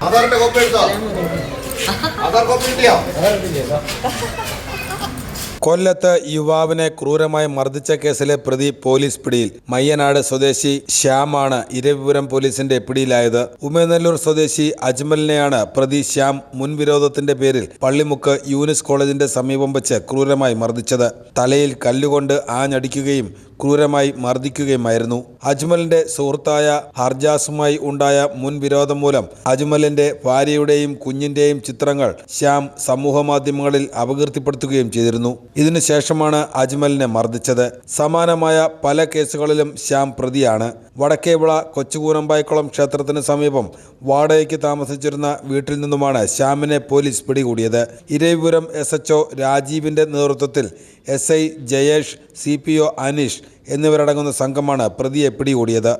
ആധാറിന്റെ കോപ്പി എടുത്തോ? ആധാർ കോപ്പി കിട്ടിയോ? കൊല്ലത്ത് യുവാവിനെ ക്രൂരമായി മർദ്ദിച്ച കേസിലെ പ്രതി പോലീസ് പിടിയിൽ. മയ്യനാട് സ്വദേശി ശ്യാമാണ് ഇരവിപുരം പോലീസിന്റെ പിടിയിലായത്. ഉമയനെല്ലൂർ സ്വദേശി അജ്മലിനെയാണ് പ്രതി ശ്യാം മുൻവിരോധത്തിന്റെ പേരിൽ പള്ളിമുക്ക് യൂനിസ് കോളേജിന്റെ സമീപം വെച്ച് ക്രൂരമായി മർദ്ദിച്ചത്. തലയിൽ കല്ലുകൊണ്ട് ആഞ്ഞടിക്കുകയും ക്രൂരമായി മർദ്ദിക്കുകയുമായിരുന്നു. അജ്മലിന്റെ സുഹൃത്തായ ഹർജാസുമായി ഉണ്ടായ മുൻവിരോധം മൂലം അജ്മലിന്റെ ഭാര്യയുടെയും കുഞ്ഞിന്റെയും ചിത്രങ്ങൾ ശ്യാം സമൂഹമാധ്യമങ്ങളിൽ അപകീർത്തിപ്പെടുത്തുകയും ചെയ്തിരുന്നു. ഇതിനുശേഷമാണ് അജ്മലിനെ മർദ്ദിച്ചത്. സമാനമായ പല കേസുകളിലും ശ്യാം പ്രതിയാണ്. വടക്കേവിള കൊച്ചുകൂനമ്പായിക്കുളം ക്ഷേത്രത്തിന് സമീപം വാടകയ്ക്ക് താമസിച്ചിരുന്ന വീട്ടിൽ നിന്നുമാണ് ശ്യാമിനെ പോലീസ് പിടികൂടിയത്. ഇരവിപുരം SHO രാജീവിന്റെ നേതൃത്വത്തിൽ SI ജയേഷ്, CPO അനീഷ് എന്നിവരടങ്ങുന്ന സംഘമാണ് പ്രതിയെ പിടികൂടിയത്.